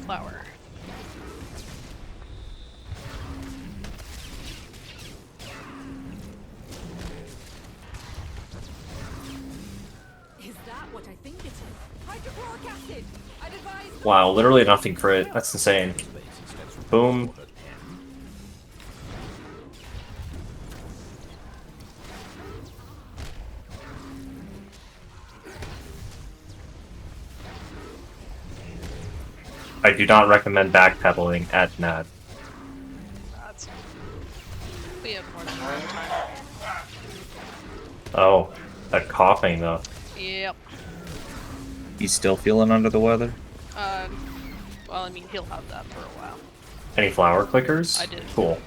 flower. Is that what I think it is? Hydrochloric acid! I'd advise... Wow, literally nothing for it. That's insane. Boom. I do not recommend backpedaling at Nad. We have more than enough time. Oh, that coughing though. Yep. You still feeling under the weather? Well, I mean, he'll have that for a while. Any flower clickers? I did. Cool.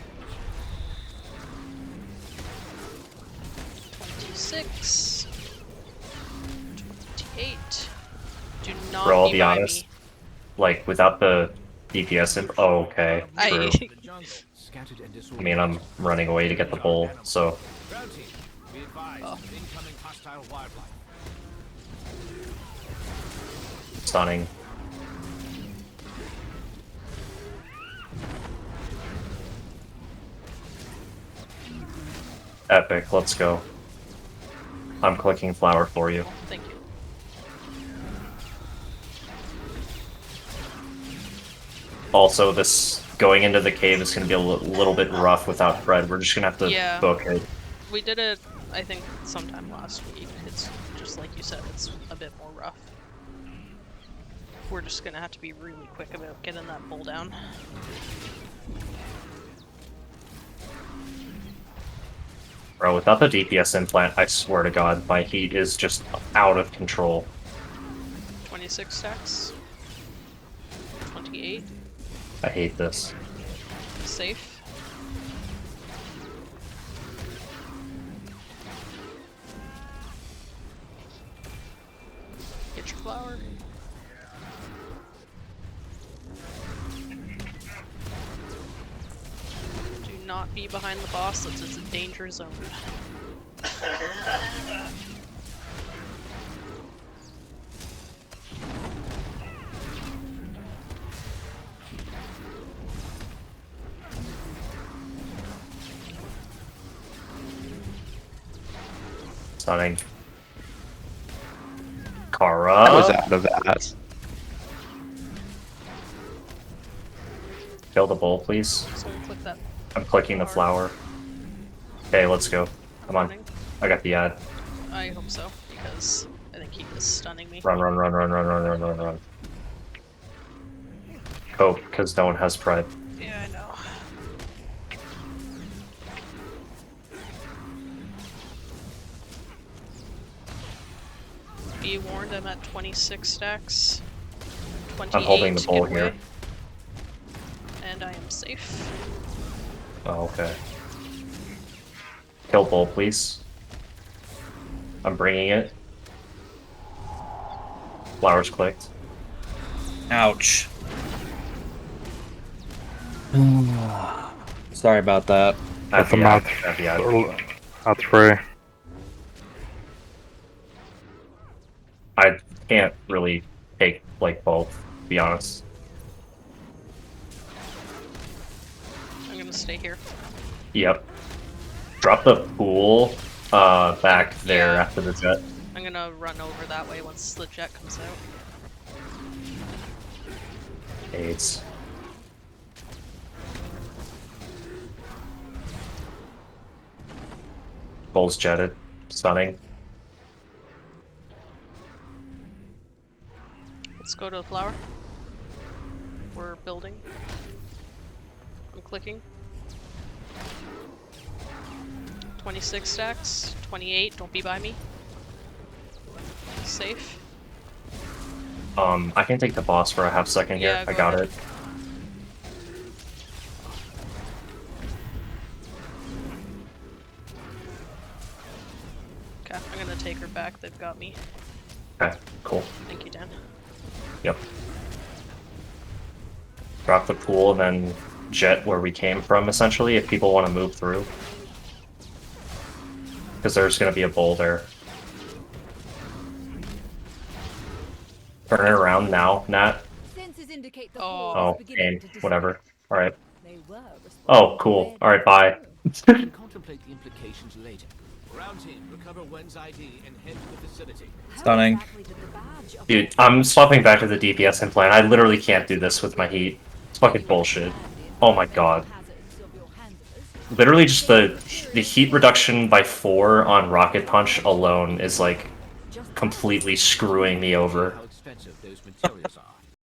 26. 28. Do not For all be be by honest, me. like without the DPS info. Oh, okay. True. I mean, I'm running away to get the bull, so. Oh. Stunning. Epic, let's go. I'm clicking flower for you. Thank you. Also, this going into the cave is going to be a little bit rough without Fred. We're just going to have to book it. We did it, I think, sometime last week. It's just like you said, it's a bit more rough. We're just going to have to be really quick about getting that bull down. Bro, without the DPS implant, I swear to God, my heat is just out of control. 26 stacks. 28. I hate this. Safe. Get your flower. Do not be behind the boss, it's a danger zone. Stunning. Kara. I was out of that. Kill the bull, please. Someone click that. I'm clicking the flower. Okay, let's go. Come on. I got the ad. I hope so, because I think he is stunning me. Run, run, run, run, run, run, run, run, run. Cope, because no one has Fred. Yeah, I know. Be warned, I'm at 26 stacks. 28 I'm holding the bull giveaway, here. and I am safe. Oh, okay. Kill bull, please. I'm bringing it. Flowers clicked. Ouch. Sorry about that. Have the ad. Have the ad. That's free. I can't really take, like, both, to be honest. I'm gonna stay here. Yep. Drop the pool back there Yeah. after the jet. I'm gonna run over that way once the jet comes out. AIDS. Bull's jetted. Stunning. Let's go to the flower. We're building. I'm clicking. 26 stacks. 28, don't be by me. Safe. I can take the boss for a half second here. Yeah, I go got ahead. it. Okay, I'm gonna take her back. They've got me. Okay, cool. Thank you, Dan. Yep. Drop the pool and then jet where we came from, essentially, if people want to move through. Because there's going to be a bull there. Turn it around now, Nat. indicate the Oh. horde Oh, is beginning game. to disappear. Whatever. Alright. They were Oh, responsible cool. for Alright, bye. We can contemplate the implications later. Ground team, recover Wen's ID and head to the facility. How Stunning. exactly did the badge of Dude, I'm swapping back to the DPS implant. I literally can't do this with my heat. It's fucking bullshit. Oh my god. hazards of your handlers? Literally just the heat reduction by 4 on Rocket Punch alone is like Just completely screwing me over. How expensive those materials are.